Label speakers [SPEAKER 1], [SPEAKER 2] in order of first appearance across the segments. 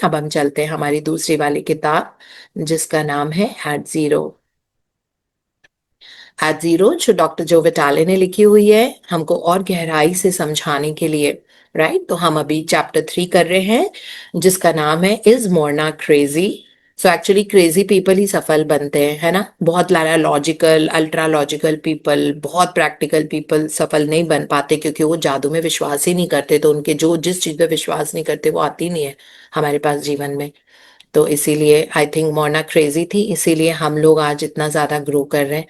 [SPEAKER 1] अब हम चलते हैं हमारी दूसरी वाली किताब जिसका नाम है एट जीरो। एट जीरो जो डॉक्टर जो विटाले ने लिखी हुई है हमको और गहराई से समझाने के लिए। राइट, तो हम अभी चैप्टर 3 कर रहे हैं जिसका नाम है इज मोरना crazy. So actually crazy people ही सफल बनते हैं, है ना। बहुत सारा लॉजिकल अल्ट्रा लॉजिकल पीपल, बहुत प्रैक्टिकल पीपल सफल नहीं बन पाते क्योंकि वो जादू में विश्वास ही नहीं करते, तो उनके जो जिस चीज पे विश्वास नहीं करते वो आती नहीं है हमारे पास जीवन में। तो इसीलिए आई थिंक मोरना क्रेजी थी, इसीलिए हम लोग आज इतना ज्यादा ग्रो कर रहे हैं।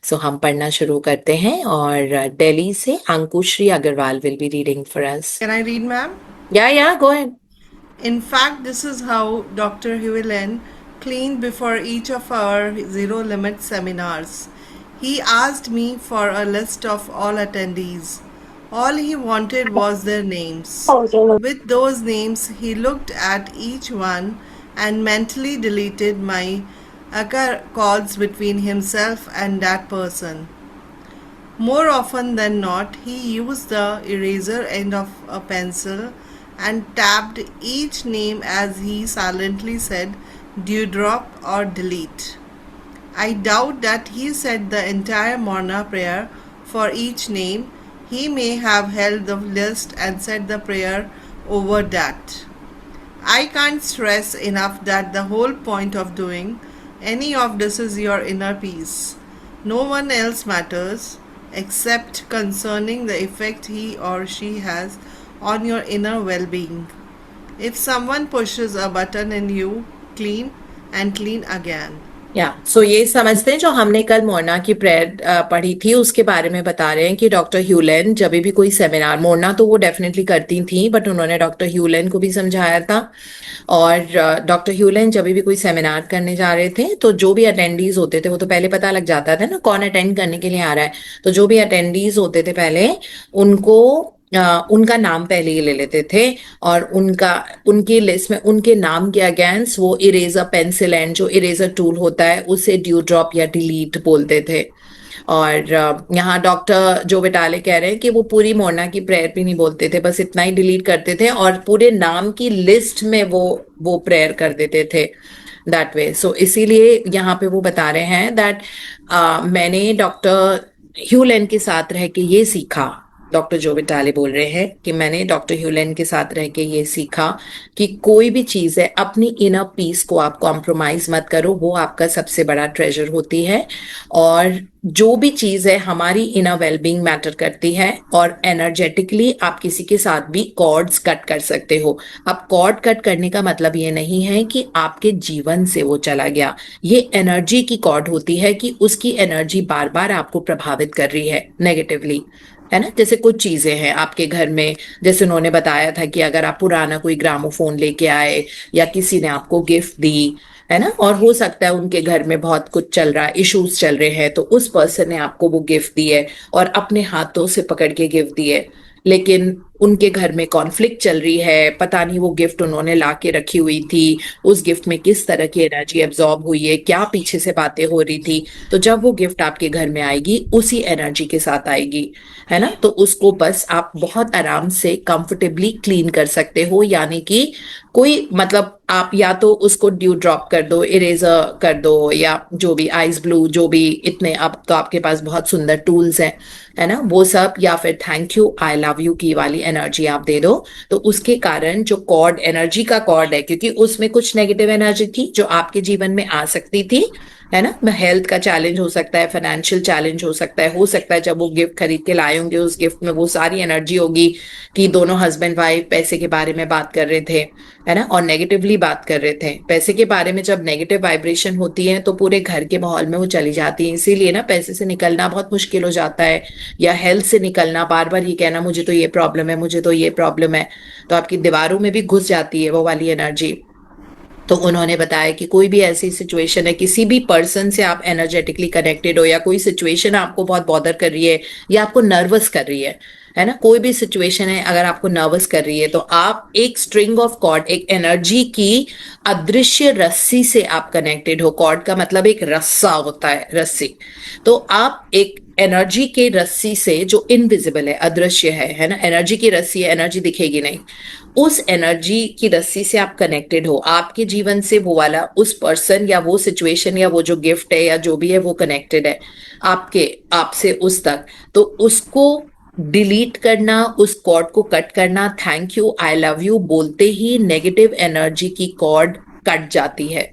[SPEAKER 1] सो हम पढ़ना शुरू करते हैं और दिल्ली से Ankushri Agrawal will be reading for us.
[SPEAKER 2] Can I read, ma'am?
[SPEAKER 1] Yeah go ahead.
[SPEAKER 2] In fact, this is how Dr. Llewellyn cleaned before each of our zero limit seminars. He asked me for a list of all attendees. All he wanted was their names. With those names, he looked at each one and mentally deleted my accords between himself and that person. More often than not, he used the eraser end of a pencil and tapped each name as he silently said dewdrop or delete. I doubt that he said the entire Morna prayer for each name. He may have held the list and said the prayer over that. I can't stress enough that the whole point of doing any of this is your inner peace. No one else matters except concerning the effect he or she has on your inner well being. If someone pushes a button in you, clean and clean again.
[SPEAKER 1] या सो ये समझते हैं जो हमने कल मोरना की prayer पढ़ी थी उसके बारे में बता रहे हैं कि डॉक्टर ह्यूलेन जब भी कोई सेमिनार, मोरना तो वो डेफिनेटली करती थी बट उन्होंने डॉक्टर ह्यूलेन को भी समझाया था। और डॉक्टर ह्यूलेन जब भी कोई सेमिनार करने जा रहे थे तो जो भी अटेंडीज होते थे वो तो पहले पता लग जाता था ना कौन अटेंड करने के लिए आ रहा है। तो जो भी अटेंडीज होते थे पहले उनको उनका नाम पहले ही ले लेते थे और उनका उनकी लिस्ट में उनके नाम के अगेंस्ट वो इरेजर पेंसिल एंड जो इरेजर टूल होता है उसे ड्यू ड्रॉप या डिलीट बोलते थे। और यहाँ डॉक्टर जो विटाले कह रहे हैं कि वो पूरी मोरना की प्रेयर भी नहीं बोलते थे, बस इतना ही डिलीट करते थे और पूरे नाम की लिस्ट में वो प्रेयर कर देते थे दैट वे। सो इसीलिए यहाँ पे वो बता रहे हैं दैट मैंने डॉक्टर ह्यूलेन के साथ रह के ये सीखा। डॉक्टर जो विटाले बोल रहे हैं कि मैंने डॉक्टर ह्यूलेन के साथ रह के ये सीखा कि कोई भी चीज है अपनी इनर पीस को आप कॉम्प्रोमाइज मत करो, वो आपका सबसे बड़ा ट्रेजर होती है। और जो भी चीज है हमारी इनर वेलबींग मैटर करती है और एनर्जेटिकली आप किसी के साथ भी कॉर्ड्स कट कर सकते हो। अब कॉर्ड कट करने का मतलब ये नहीं है कि आपके जीवन से वो चला गया, ये एनर्जी की कॉर्ड होती है कि उसकी एनर्जी बार बार आपको प्रभावित कर रही है नेगेटिवली, है ना। जैसे कुछ चीजें हैं आपके घर में, जैसे उन्होंने बताया था कि अगर आप पुराना कोई ग्रामोफोन लेके आए या किसी ने आपको गिफ्ट दी, है ना, और हो सकता है उनके घर में बहुत कुछ चल रहा है, इश्यूज चल रहे हैं, तो उस पर्सन ने आपको वो गिफ्ट दी है और अपने हाथों से पकड़ के गिफ्ट दी है, लेकिन उनके घर में कॉन्फ्लिक्ट चल रही है, पता नहीं वो गिफ्ट उन्होंने ला के रखी हुई थी, उस गिफ्ट में किस तरह की एनर्जी एब्जॉर्ब हुई है, क्या पीछे से बातें हो रही थी। तो जब वो गिफ्ट आपके घर में आएगी उसी एनर्जी के साथ आएगी, है ना। तो उसको बस आप बहुत आराम से कंफर्टेबली क्लीन कर सकते हो, यानी कि कोई मतलब आप या तो उसको ड्यू ड्रॉप कर दो, इरेजर कर दो, या जो भी आइस ब्लू, जो भी इतने अब तो आपके पास बहुत सुंदर टूल्स हैं, है ना, वो सब, या फिर thank you I love you की वाली एनर्जी आप दे दो। तो उसके कारण जो कॉर्ड एनर्जी का कॉर्ड है, क्योंकि उसमें कुछ नेगेटिव एनर्जी थी जो आपके जीवन में आ सकती थी, है ना, हेल्थ का चैलेंज हो सकता है, फाइनेंशियल चैलेंज हो सकता है जब वो गिफ्ट खरीद के लाए होंगे उस गिफ्ट में वो सारी एनर्जी होगी कि दोनों हस्बैंड वाइफ पैसे के बारे में बात कर रहे थे, है ना, और नेगेटिवली बात कर रहे थे। पैसे के बारे में जब नेगेटिव वाइब्रेशन होती है तो पूरे घर के माहौल में वो चली जाती है, इसीलिए ना पैसे से निकलना बहुत मुश्किल हो जाता है, या हेल्थ से निकलना, बार बार ये कहना मुझे तो ये प्रॉब्लम है, मुझे तो ये प्रॉब्लम है, तो आपकी दीवारों में भी घुस जाती है वो वाली एनर्जी। तो उन्होंने बताया कि कोई भी ऐसी सिचुएशन है, किसी भी पर्सन से आप एनर्जेटिकली कनेक्टेड हो या कोई सिचुएशन आपको बहुत बॉदर कर रही है या आपको नर्वस कर रही है ना, कोई भी सिचुएशन है अगर आपको नर्वस कर रही है तो आप एक स्ट्रिंग ऑफ कॉर्ड, एक एनर्जी की अदृश्य रस्सी से आप कनेक्टेड हो। कॉर्ड का मतलब एक रस्सा होता है, रस्सी। तो आप एक एनर्जी के रस्सी से जो इनविजिबल है, अदृश्य है ना, एनर्जी की रस्सी है, एनर्जी दिखेगी नहीं, उस एनर्जी की रस्सी से आप कनेक्टेड हो, आपके जीवन से वो वाला उस पर्सन या वो सिचुएशन या वो जो गिफ्ट है या जो भी है वो कनेक्टेड है आपके आपसे उस तक। तो उसको डिलीट करना, उस कॉर्ड को कट करना, thank you, I love you बोलते ही नेगेटिव एनर्जी की कॉर्ड कट जाती है।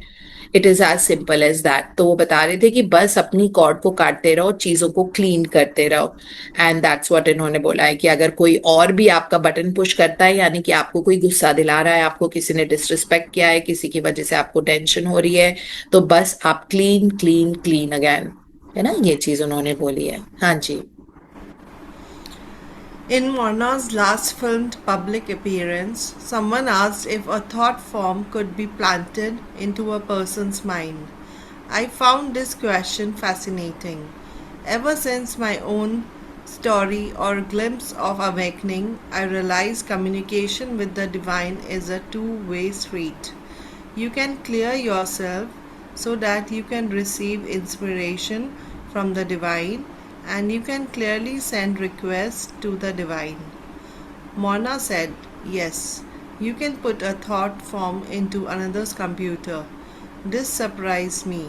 [SPEAKER 1] It is as simple as that. तो वो बता रहे थे कि बस अपनी कॉर्ड को काटते रहो, चीजों को क्लीन करते रहो, एंड दैट्स व्हाट इन्होंने बोला है कि अगर कोई और भी आपका बटन पुश करता है, यानी कि आपको कोई गुस्सा दिला रहा है, आपको किसी ने डिसरिस्पेक्ट किया है, किसी की वजह से आपको टेंशन हो रही है, तो बस आप क्लीन क्लीन क्लीन अगेन, है ना, ये चीज उन्होंने बोली है। हाँ जी।
[SPEAKER 2] In Morna's last filmed public appearance, someone asked if a thought form could be planted into a person's mind. I found this question fascinating. Ever since my own story or glimpse of awakening, I realized communication with the divine is a two-way street. You can clear yourself so that you can receive inspiration from the divine, and you can clearly send requests to the divine. Mona said, yes, you can put a thought form into another's computer. This surprised me.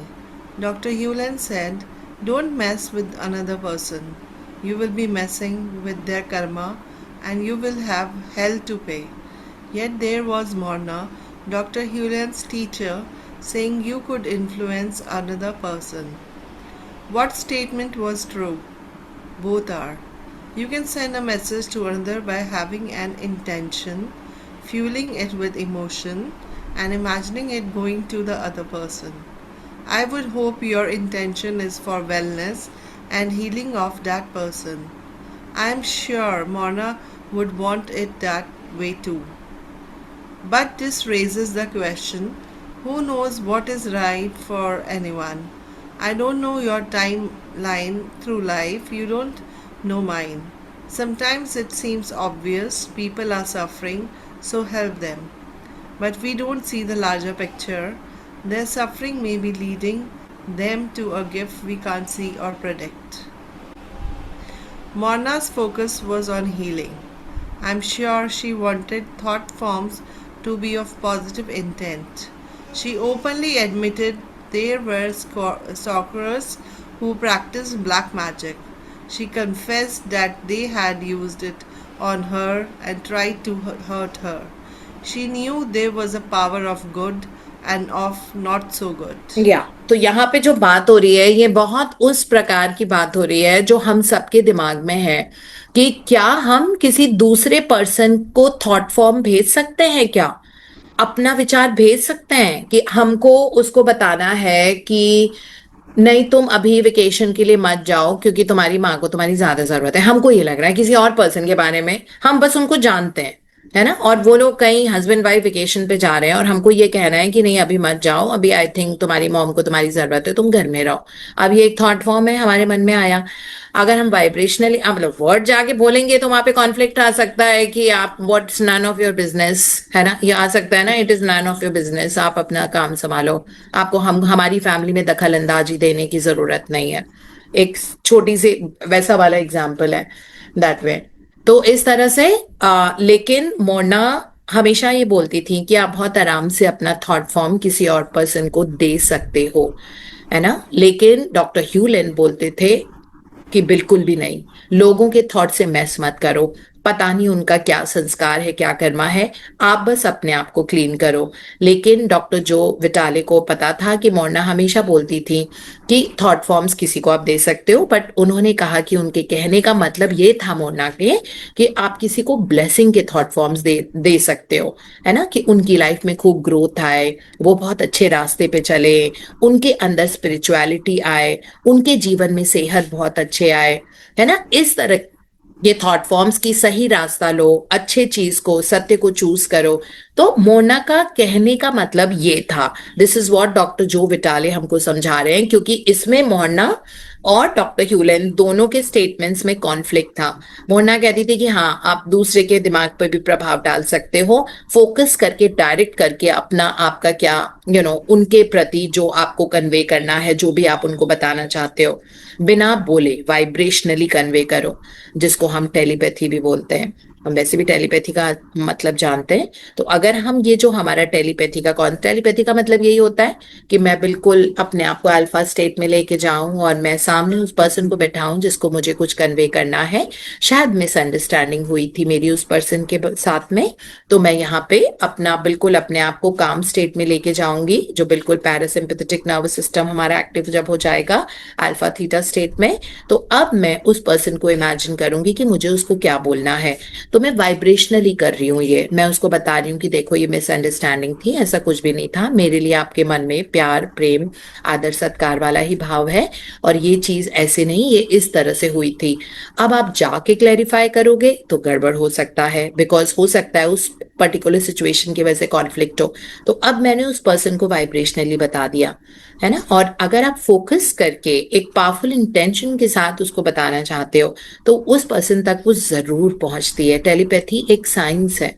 [SPEAKER 2] Dr. Hewlin said, don't mess with another person. You will be messing with their karma and you will have hell to pay. Yet there was Morna, Dr. Hewlin's teacher, saying you could influence another person. What statement was true? Both are. You can send a message to another by having an intention, fueling it with emotion, and imagining it going to the other person. I would hope your intention is for wellness and healing of that person. I am sure Mona would want it that way too. But this raises the question, who knows what is right for anyone? I don't know your timeline through life, you don't know mine. Sometimes it seems obvious people are suffering, so help them. But we don't see the larger picture. Their suffering may be leading them to a gift we can't see or predict. Morna's focus was on healing. I'm sure she wanted thought forms to be of positive intent. She openly admitted there were sorcerers who practiced black magic. She confessed that they had used it on her and tried to hurt her. She knew there was a power of good and of not so good.
[SPEAKER 1] तो यहाँ पे जो बात हो रही है ये बहुत उस प्रकार की बात हो रही है जो हम सबके दिमाग में है कि क्या हम किसी दूसरे पर्सन को थॉट फॉर्म भेज सकते हैं, क्या अपना विचार भेज सकते हैं कि हमको उसको बताना है कि नहीं तुम अभी वेकेशन के लिए मत जाओ क्योंकि तुम्हारी माँ को तुम्हारी ज्यादा जरूरत है। हमको ये लग रहा है किसी और पर्सन के बारे में, हम बस उनको जानते हैं, है ना, और वो लोग कहीं हस्बैंड वाइफ वेकेशन पे जा रहे हैं और हमको ये कहना है कि नहीं अभी मत जाओ, अभी आई थिंक तुम्हारी मॉम को तुम्हारी जरूरत है, तुम घर में रहो। अब ये एक थॉट फॉर्म है हमारे मन में आया। अगर हम वाइब्रेशनली मतलब वर्ड जाके बोलेंगे तो वहां पे कॉन्फ्लिक्ट आ सकता है कि आप what's none of your business, है ना, ये आ सकता है ना, it is none of your business, आप अपना काम संभालो, आपको हम हमारी फैमिली में दखल अंदाजी देने की जरूरत नहीं है। एक छोटी सी वैसा वाला एग्जाम्पल है दैट वे। तो इस तरह से लेकिन मोना हमेशा ये बोलती थी कि आप बहुत आराम से अपना थॉट फॉर्म किसी और पर्सन को दे सकते हो, है ना, लेकिन डॉक्टर ह्यूलेन बोलते थे कि बिल्कुल भी नहीं, लोगों के थॉट से मैस मत करो, पता नहीं उनका क्या संस्कार है, क्या कर्मा है, आप बस अपने आप को क्लीन करो। लेकिन डॉक्टर जो विटाले को पता था कि मोर्ना हमेशा बोलती थी कि थॉट फॉर्म्स किसी को आप दे सकते हो, बट उन्होंने कहा कि उनके कहने का मतलब ये था मोर्ना के कि आप किसी को ब्लेसिंग के थॉट फॉर्म्स दे सकते हो, है ना, कि उनकी लाइफ में खूब ग्रोथ आए, वो बहुत अच्छे रास्ते पे चले, उनके अंदर स्पिरिचुअलिटी आए, उनके जीवन में सेहत बहुत अच्छे आए, है ना, इस तरह ये थॉट फॉर्म्स की सही रास्ता लो, अच्छे चीज को, सत्य को चूज करो। तो मोना का कहने का मतलब ये था। दिस इज व्हाट डॉक्टर जो विटाले हमको समझा रहे हैं, क्योंकि इसमें मोना और डॉक्टर ह्यूलेन दोनों के स्टेटमेंट्स में कॉन्फ्लिक्ट था। मोना कहती थी कि हाँ आप दूसरे के दिमाग पर भी प्रभाव डाल सकते हो, फोकस करके डायरेक्ट करके अपना आपका क्या उनके प्रति जो आपको कन्वे करना है, जो भी आप उनको बताना चाहते हो, बिना बोले वाइब्रेशनली कन्वे करो, जिसको हम टेलीपैथी भी बोलते हैं। हम वैसे भी टेलीपैथी का मतलब जानते हैं। तो अगर हम ये जो हमारा टेलीपैथी का मतलब यही होता है कि मैं बिल्कुल अपने आप को अल्फा स्टेट में लेके जाऊं और मैं सामने उस पर्सन को बैठाऊं जिसको मुझे कुछ कन्वे करना है। शायद मिसअंडरस्टैंडिंग हुई थी मेरी उस पर्सन के साथ में, तो मैं यहाँ पे अपना बिल्कुल अपने आप को काम स्टेट में लेके जाऊंगी, जो बिल्कुल पैरासिम्पैथेटिक नर्वस सिस्टम हमारा एक्टिव जब हो जाएगा अल्फा थीटा स्टेट में। तो अब मैं उस पर्सन को इमेजिन करूंगी कि मुझे उसको क्या बोलना है। तो मैं वाइब्रेशनली कर रही हूँ, ये मैं उसको बता रही हूँ कि देखो ये मिसअंडरस्टैंडिंग थी, ऐसा कुछ भी नहीं था, मेरे लिए आपके मन में प्यार प्रेम आदर सत्कार वाला ही भाव है, और ये चीज ऐसे नहीं, ये इस तरह से हुई थी। अब आप जाके क्लैरिफाई करोगे तो गड़बड़ हो सकता है, बिकॉज हो सकता है उस पर्टिकुलर सिचुएशन की वजह से कॉन्फ्लिक्ट हो। तो अब मैंने उस पर्सन को वाइब्रेशनली बता दिया, है ना। और अगर आप फोकस करके एक पावरफुल इंटेंशन के साथ उसको बताना चाहते हो तो उस पर्सन तक वो जरूर पहुंचती है। टेलीपैथी एक साइंस है,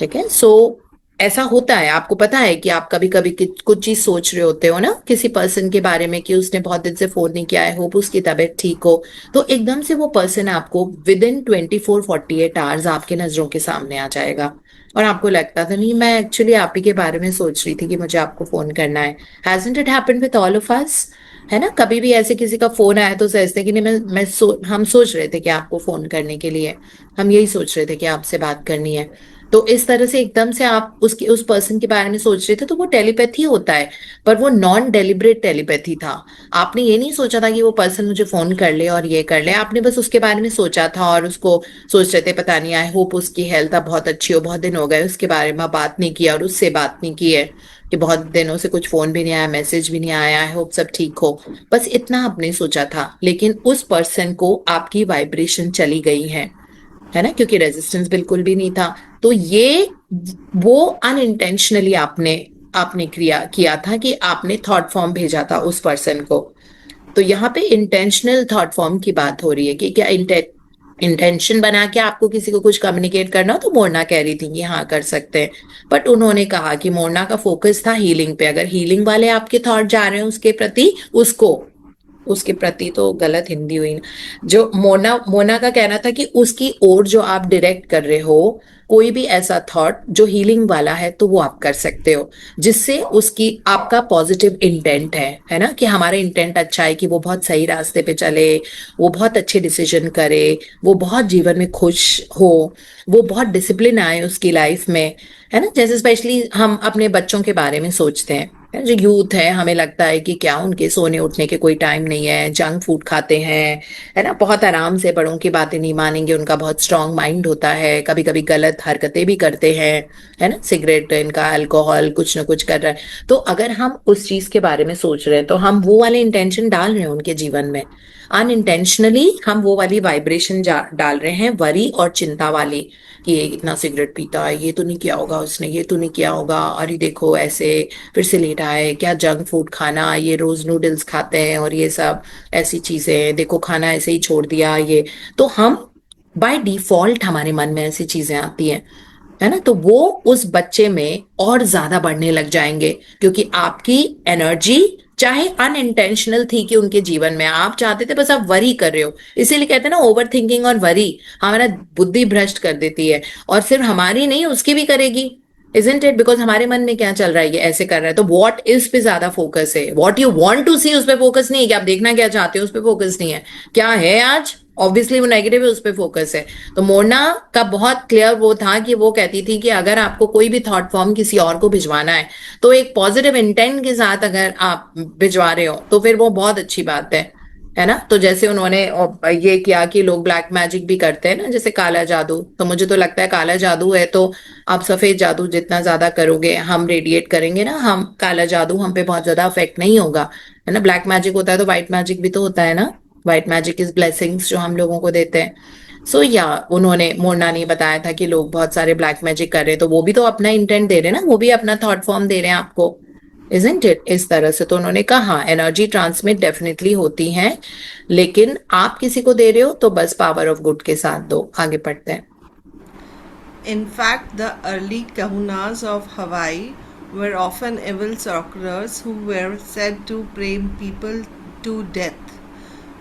[SPEAKER 1] ठीक है। सो ऐसा होता है, आपको पता है कि आप कभी कभी कुछ चीज सोच रहे होते हो ना किसी पर्सन के बारे में कि उसने बहुत दिन से फोन नहीं किया है, होप उसकी तबीयत ठीक हो, तो एकदम से वो पर्सन आपको विद इन 24-48 आवर्स आपके नजरों के सामने आ जाएगा। और आपको लगता था नहीं, मैं एक्चुअली आप ही के बारे में सोच रही थी कि मुझे आपको फोन करना है। Hasn't it happened with all of us? है ना, कभी भी ऐसे किसी का फोन आया तो सोचते कि नहीं, हम सोच रहे थे कि आपको फोन करने के लिए, हम यही सोच रहे थे कि आपसे बात करनी है। तो इस तरह से एकदम से आप उसकी उस पर्सन के बारे में सोच रहे थे, तो वो टेलीपैथी होता है। पर वो नॉन डेलिबरेट टेलीपैथी था। आपने ये नहीं सोचा था कि वो पर्सन मुझे फोन कर ले और ये कर ले, आपने बस उसके बारे में सोचा था और उसको सोच रहे थे पता नहीं, आई होप उसकी हेल्थ अब बहुत अच्छी हो, बहुत दिन हो गए उसके बारे में बात नहीं किया और उससे बात नहीं की है, कि बहुत दिनों से कुछ फोन भी नहीं आया, मैसेज भी नहीं आया, आई होप सब ठीक हो। बस इतना आपने सोचा था, लेकिन उस पर्सन को आपकी वाइब्रेशन चली गई है ना, क्योंकि रेजिस्टेंस बिल्कुल भी नहीं था। तो ये वो अनइंटेंशनली आपने आपने क्रिया किया था कि आपने थॉट फॉर्म भेजा था उस पर्सन को। तो यहाँ पे इंटेंशनल थॉट फॉर्म की बात हो रही है कि क्या इंटेंशन बना के आपको किसी को कुछ कम्युनिकेट करना हो, तो मोरना कह रही थी कि हाँ कर सकते हैं। बट उन्होंने कहा कि मोरना का फोकस था हीलिंग पे, अगर हीलिंग वाले आपके थॉट जा रहे हैं उसके प्रति, उसको उसके प्रति तो गलत हिंदी हुई ना, जो मोना मोना का कहना था कि उसकी ओर जो आप डायरेक्ट कर रहे हो कोई भी ऐसा थॉट जो हीलिंग वाला है, तो वो आप कर सकते हो, जिससे उसकी आपका पॉजिटिव इंटेंट है ना, कि हमारा इंटेंट अच्छा है कि वो बहुत सही रास्ते पे चले, वो बहुत अच्छे डिसीजन करे, वो बहुत जीवन में खुश हो, वो बहुत डिसिप्लिन आए उसकी लाइफ में, है ना। जैसे स्पेशली हम अपने बच्चों के बारे में सोचते हैं, जो यूथ है, हमें लगता है कि क्या उनके सोने उठने के कोई टाइम नहीं है, जंक फूड खाते हैं, है ना, बहुत आराम से बड़ों की बातें नहीं मानेंगे, उनका बहुत स्ट्रांग माइंड होता है, कभी कभी गलत हरकतें भी करते हैं, है ना, सिगरेट, इनका अल्कोहल कुछ ना कुछ कर रहा है। तो अगर हम उस चीज के बारे में सोच रहे हैं तो हम वो वाले इंटेंशन डाल रहे हैं उनके जीवन में, अनइंटेंशनली हम वो वाली वाइब्रेशन डाल रहे हैं, वरी और चिंता वाली, कि ये इतना सिगरेट पीता है, ये तो नहीं किया होगा उसने, ये तो नहीं किया होगा, अरे देखो ऐसे फिर से लेट आए, क्या जंक फूड खाना, ये रोज नूडल्स खाते हैं और ये सब ऐसी चीजें, देखो खाना ऐसे ही छोड़ दिया ये। तो हम बाय डिफॉल्ट हमारे मन में ऐसी चीजें आती हैं, है ना, तो वो उस बच्चे में और ज्यादा बढ़ने लग जाएंगे, क्योंकि आपकी एनर्जी चाहे अनइंटेंशनल थी कि उनके जीवन में आप चाहते थे, बस आप वरी कर रहे हो। इसीलिए कहते हैं ना, ओवर थिंकिंग और वरी हमारा बुद्धि भ्रष्ट कर देती है, और सिर्फ हमारी नहीं उसकी भी करेगी, इजंट इट, बिकॉज हमारे मन में क्या चल रहा है, ये ऐसे कर रहा है, तो व्हाट इज पे ज्यादा फोकस है, व्हाट यू वांट टू सी उस पे फोकस नहीं है, कि आप देखना क्या चाहते हो उस पे फोकस नहीं है, क्या है आज ऑब्वियसली वो नेगेटिव है उस पे फोकस है। तो मोना का बहुत क्लियर वो था कि वो कहती थी कि अगर आपको कोई भी थॉट फॉर्म किसी और को भिजवाना है तो एक पॉजिटिव इंटेंट के साथ अगर आप भिजवा रहे हो तो फिर वो बहुत अच्छी बात है ना। तो जैसे उन्होंने ये किया कि लोग ब्लैक मैजिक भी करते हैं ना, जैसे काला जादू, तो मुझे तो लगता है काला जादू है तो आप सफेद जादू जितना ज्यादा करोगे, हम रेडिएट करेंगे ना, हम काला जादू हम पे बहुत ज्यादा अफेक्ट नहीं होगा, है ना। ब्लैक मैजिक होता है तो व्हाइट मैजिक भी तो होता है ना, व्हाइट मैजिक इज ब्लेसिंग्स जो हम लोगों को देते हैं। सो या उन्होंने मोना ने बताया था कि लोग बहुत सारे ब्लैक मैजिक कर रहे हैं, तो वो भी तो अपना इंटेंट दे रहे हैं ना, वो भी अपना थॉट फॉर्म दे रहे हैं आपको, इजंट इट, इस तरह से। तो उन्होंने कहा एनर्जी ट्रांसमिट डेफिनेटली होती है, लेकिन आप किसी को दे रहे हो तो बस पावर ऑफ गुड के साथ दो। आगे पढ़ते हैं।
[SPEAKER 2] In fact, the early kahunas of Hawaii were often evil sorcerers who were said to pray people to death.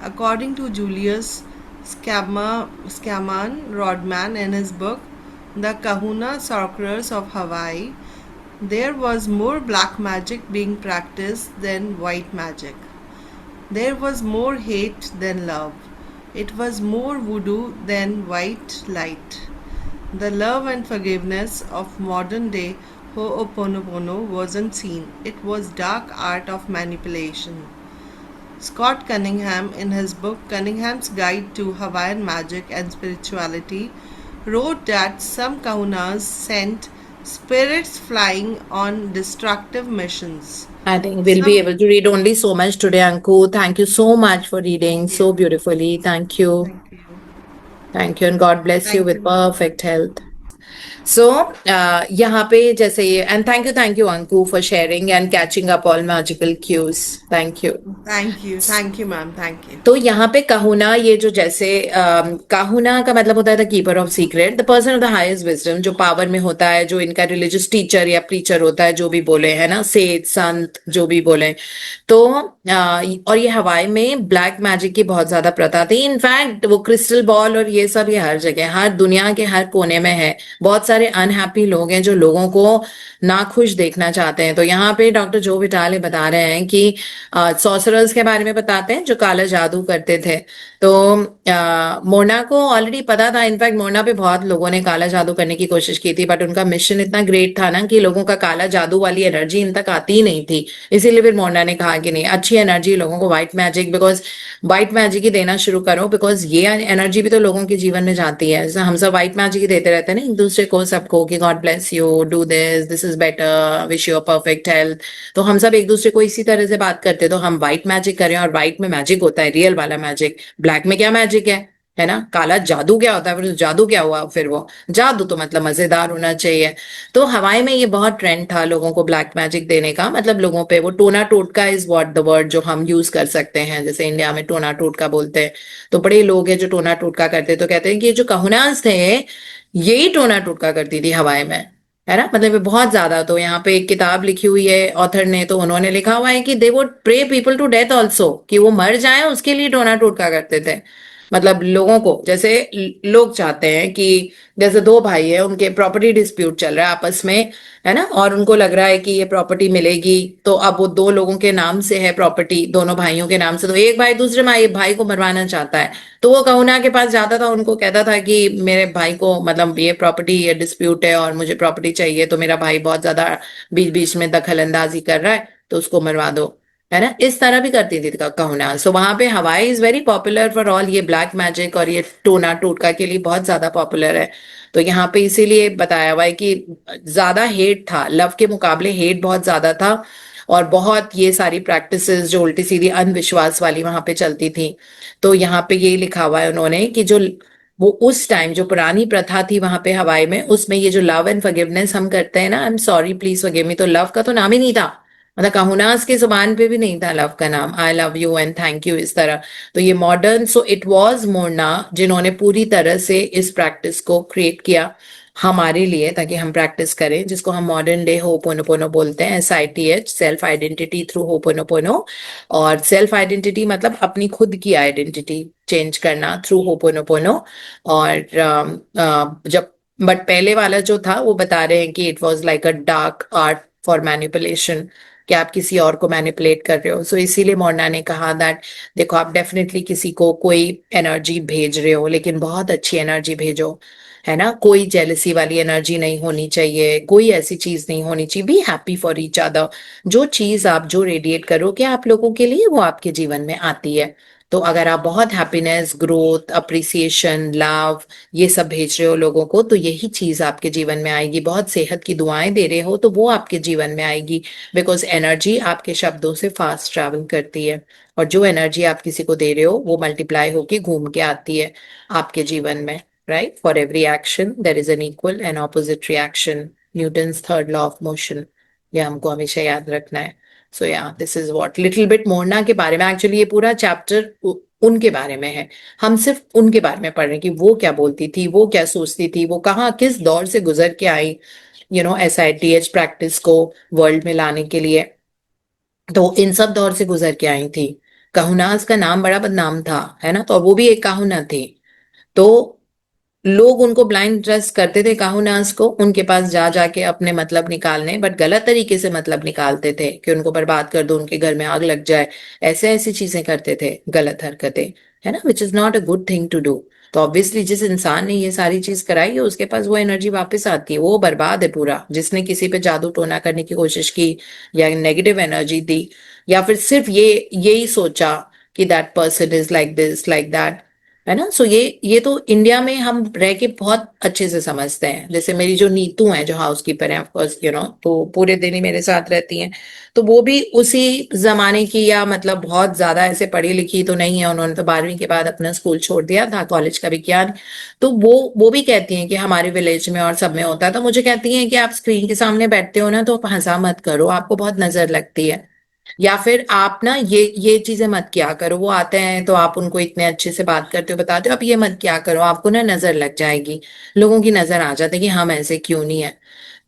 [SPEAKER 2] According to Julius Scaman Rodman in his book The Kahuna Sorcerers of Hawaii, there was more black magic being practiced than white magic. There was more hate than love. It was more voodoo than white light. The love and forgiveness of modern day Ho'oponopono wasn't seen. It was dark art of manipulation. Scott Cunningham, in his book Cunningham's Guide to Hawaiian Magic and Spirituality, wrote that some kahunas sent spirits flying on destructive missions.
[SPEAKER 1] I think we'll be
[SPEAKER 2] Some
[SPEAKER 1] able to read only so much today, Anku. Thank you so much for reading so beautifully. Thank you.
[SPEAKER 2] Thank you.
[SPEAKER 1] Thank you, and God bless you
[SPEAKER 2] Thank
[SPEAKER 1] with
[SPEAKER 2] you, ma'am.
[SPEAKER 1] perfect health. So, यहाँ पे जैसे ये and thank you, Anku, for sharing and catching up all magical cues. Thank you.
[SPEAKER 2] Thank you, ma'am. Thank you.
[SPEAKER 1] तो यहाँ पे काहुना ये जो जैसे काहुना का मतलब होता है the keeper of secret, the person of the highest wisdom, जो पावर में होता है, जो इनका रिलीजियस टीचर या प्रीचर होता है, जो भी बोले है ना, सेठ संत जो भी बोले। तो और ये हवाई में ब्लैक मैजिक की बहुत ज्यादा प्रथा थी। इनफैक्ट वो क्रिस्टल बॉल और ये सब ये हर जगह, हर दुनिया के हर कोने में है। बहुत सारे अनहैप्पी लोग हैं जो लोगों को नाखुश देखना चाहते हैं। तो यहाँ पे डॉक्टर जो विटाले बता रहे हैं कि सॉसरर्स के बारे में बताते हैं जो काला जादू करते थे। तो मोना को ऑलरेडी पता था। इनफैक्ट मोना पे बहुत लोगों ने काला जादू करने की कोशिश की थी, बट उनका मिशन इतना ग्रेट था ना कि लोगों का काला जादू वाली एनर्जी इन तक आती ही नहीं थी। इसीलिए फिर मोना ने कहा कि नहीं, अच्छी एनर्जी लोगों को white magic, because white magic ही देना शुरू करो, बिकॉज ये एनर्जी भी तो लोगों के जीवन में जाती है। जैसे हम सब व्हाइट मैजिक ही देते रहते हैं ना एक दूसरे को, सबको, कि God bless you, do this is better, wish you a perfect health. तो हम सब एक दूसरे को इसी तरह से बात करते हैं। तो हम व्हाइट मैजिक करें, और व्हाइट में मैजिक होता है, रियल वाला मैजिक। ब्लैक में क्या मैजिक है ना? काला जादू क्या होता है? फिर जादू क्या हुआ? फिर वो जादू तो मतलब मजेदार होना चाहिए। तो हवाई में ये बहुत ट्रेंड था लोगों को ब्लैक मैजिक देने का, मतलब लोगों पे वो टोना टोटका इज व्हाट द वर्ड जो हम यूज कर सकते हैं। जैसे इंडिया में टोना टोटका बोलते हैं। तो बड़े लोग हैं जो टोना टोटका करते हैं। तो कहते हैं कि ये जो कहुनास थे यही टोना टोटका करती थी हवाई में, है ना? मतलब ये बहुत ज्यादा। तो यहाँ पे एक किताब लिखी हुई है ऑथर ने, तो उन्होंने लिखा हुआ है कि they would pray people to death also, कि वो मर जाए उसके लिए टोना टोटका करते थे। मतलब लोगों को, जैसे लोग चाहते हैं कि जैसे दो भाई है, उनके प्रॉपर्टी डिस्प्यूट चल रहा है आपस में, है ना? और उनको लग रहा है कि ये प्रॉपर्टी मिलेगी। तो अब वो दो लोगों के नाम से है प्रॉपर्टी, दोनों भाइयों के नाम से। तो एक भाई दूसरे भाई को मरवाना चाहता है। तो वो कहुना के पास जाता था, उनको कहता था कि मेरे भाई को, मतलब ये प्रॉपर्टी, ये डिस्प्यूट है और मुझे प्रॉपर्टी चाहिए, तो मेरा भाई बहुत ज्यादा बीच बीच में दखल अंदाजी कर रहा है, तो उसको मरवा दो, है ना? इस तरह भी करती थी कहुना। सो वहां पे हवाई is very popular for all ये ब्लैक मैजिक, और ये टोना टोटका के लिए बहुत ज्यादा पॉपुलर है। तो यहाँ पे इसीलिए बताया हुआ है कि ज्यादा हेट था, लव के मुकाबले हेट बहुत ज्यादा था। और बहुत ये सारी प्रैक्टिसेस जो उल्टी सीधी अंधविश्वास वाली वहां पे चलती थी। तो यहाँ पे ये लिखा हुआ है उन्होंने कि जो वो उस टाइम जो पुरानी प्रथा थी वहां पे हवाई में, उसमें ये जो लव एंड फॉरगिवनेस हम करते हैं ना, I am sorry please forgive me, तो लव का तो नाम ही नहीं था। मतलब काहुनास की जुबान पे भी नहीं था लव का नाम, आई love you and thank you, इस तरह। तो ये modern, so it was Morna जिन्होंने पूरी तरह से इस प्रैक्टिस को क्रिएट किया हमारे लिए, ताकि हम प्रैक्टिस करें, जिसको हम मॉडर्न डे होपोनोपोनो बोलते हैं, SITH, self identity through ho'oponopono. और सेल्फ आइडेंटिटी मतलब अपनी खुद की आइडेंटिटी चेंज करना थ्रू होपोनोपोनो। और जब, बट पहले वाला जो था वो बता रहे हैं कि it was like a dark art for manipulation, कि आप किसी और को मैनिपुलेट कर रहे हो। सो इसीलिए मोर्ना ने कहा दैट देखो, आप डेफिनेटली किसी को कोई एनर्जी भेज रहे हो, लेकिन बहुत अच्छी एनर्जी भेजो, है ना? कोई जेलसी वाली एनर्जी नहीं होनी चाहिए, कोई ऐसी चीज नहीं होनी चाहिए। Be happy for each other. जो चीज आप जो रेडिएट करोगे आप लोगों के लिए, वो आपके जीवन में आती है। तो अगर आप बहुत हैप्पीनेस, ग्रोथ, अप्रिसिएशन, लव, ये सब भेज रहे हो लोगों को, तो यही चीज आपके जीवन में आएगी। बहुत सेहत की दुआएं दे रहे हो, तो वो आपके जीवन में आएगी। बिकॉज एनर्जी आपके शब्दों से फास्ट ट्रैवल करती है, और जो एनर्जी आप किसी को दे रहे हो वो मल्टीप्लाई होके घूम के आती है आपके जीवन में। Right? For every action, there is an equal and opposite reaction. Newton's third law of motion. ये हमको हमेशा याद रखना है। So yeah, this is what little bit Morna के बारे में, एक्चुअली ये पूरा चैप्टर उनके बारे में है। हम सिर्फ उनके बारे में पढ़ रहे हैं कि वो क्या बोलती थी, वो क्या सोचती थी, वो कहाँ किस दौर से गुजर के आई, SITH प्रैक्टिस को वर्ल्ड में लाने के लिए। तो इन सब दौर से गुजर के आई थी काहुनास का नाम बड़ा बदनाम था, है ना, तो वो भी एक काहुना थी। तो लोग उनको ब्लाइंड ट्रस्ट करते थे, काहुनास को, उनके पास जा जाके अपने मतलब निकालने, बट गलत तरीके से मतलब निकालते थे कि उनको बर्बाद कर दो, उनके घर में आग लग जाए, ऐसे ऐसी चीजें करते थे, गलत हरकतें, है ना, which is not a good thing to do. तो ऑब्वियसली जिस इंसान ने ये सारी चीज कराई है उसके पास वो एनर्जी वापस आती है, वो बर्बाद है पूरा। जिसने किसी पे जादू टोना करने की कोशिश की या नेगेटिव एनर्जी दी, या फिर सिर्फ यही सोचा कि that person is like this like that, है ना। सो ये तो इंडिया में हम रह के बहुत अच्छे से समझते हैं। जैसे मेरी जो नीतू है, जो हाउसकीपर है, ऑफ कोर्स यू नो, तो पूरे दिन ही मेरे साथ रहती हैं। तो वो भी उसी जमाने की, या मतलब बहुत ज्यादा ऐसे पढ़ी लिखी तो नहीं है, उन्होंने तो 12वीं के बाद अपना स्कूल छोड़ दिया था, कॉलेज का विज्ञान। तो वो भी कहती हैं कि हमारे विलेज में और सब में होता है। तो मुझे कहती हैं कि आप स्क्रीन के सामने बैठते हो ना, तो आप हंसा मत करो, आपको बहुत नजर लगती है। या फिर आप ना ये चीजें मत किया करो, वो आते हैं तो आप उनको इतने अच्छे से बात करते हो, बताते हो, आप ये मत किया करो, आपको ना नजर लग जाएगी। लोगों की नजर आ जाती है कि हम ऐसे क्यों नहीं है।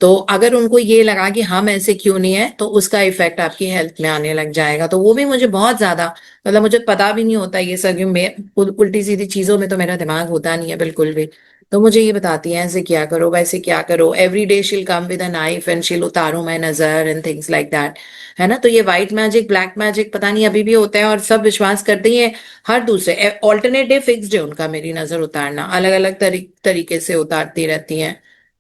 [SPEAKER 1] तो अगर उनको ये लगा कि हम ऐसे क्यों नहीं है, तो उसका इफेक्ट आपकी हेल्थ में आने लग जाएगा। तो वो भी मुझे बहुत ज्यादा, मतलब मुझे पता भी नहीं होता ये सब, क्यों मैं उल्टी सीधी चीजों में तो मेरा दिमाग होता नहीं है बिल्कुल भी। तो मुझे ये बताती है ऐसे क्या करो, वैसे क्या करो, एवरी डे शील come with a knife and she'll उतारो मैं नजर एंड थिंग्स लाइक दैट, है ना। तो ये व्हाइट मैजिक, ब्लैक मैजिक पता नहीं अभी भी होता है, और सब विश्वास करते ही हैं। हर दूसरे ऑल्टरनेटिव फिक्स्ड है उनका मेरी नजर उतारना, अलग अलग तरीके से उतारती रहती हैं।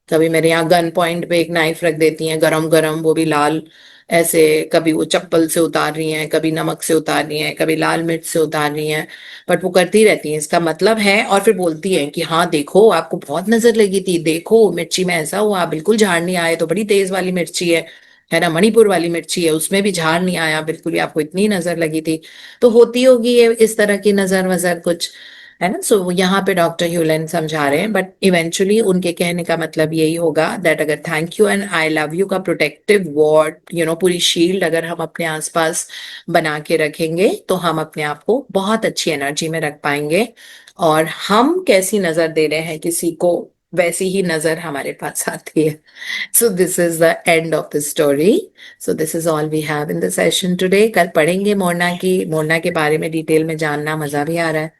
[SPEAKER 1] कभी मेरे यहाँ गन पॉइंट पे एक नाइफ रख देती हैं, गरम गरम, वो भी लाल, ऐसे। कभी वो चप्पल से उतार रही हैं, कभी नमक से उतार रही हैं, कभी लाल मिर्च से उतार रही हैं। बट वो करती रहती हैं, इसका मतलब है, और फिर बोलती हैं कि हाँ देखो आपको बहुत नजर लगी थी, देखो मिर्ची में ऐसा हुआ, बिल्कुल झाड़ नहीं आए, तो बड़ी तेज वाली मिर्ची है ना, मणिपुर वाली मिर्ची है, उसमें भी झाड़ नहीं आया बिल्कुल ही, आपको इतनी नजर लगी थी। तो होती होगी ये इस तरह की नजर वजर कुछ, है ना। सो यहाँ पे डॉक्टर ह्यूलन समझा रहे हैं, बट इवेंचुअली उनके कहने का मतलब यही होगा दैट अगर thank you and I love you का प्रोटेक्टिव वॉर्ड, यू नो, पूरी शील्ड अगर हम अपने आसपास बना के रखेंगे, तो हम अपने आप को बहुत अच्छी एनर्जी में रख पाएंगे। और हम कैसी नजर दे रहे हैं किसी को, वैसी ही नजर हमारे पास आती है। So this is the end of the story. So this is all we have in the session today. कल पढ़ेंगे मोरना की, मोरना के बारे में डिटेल में जानना, मजा भी आ रहा है।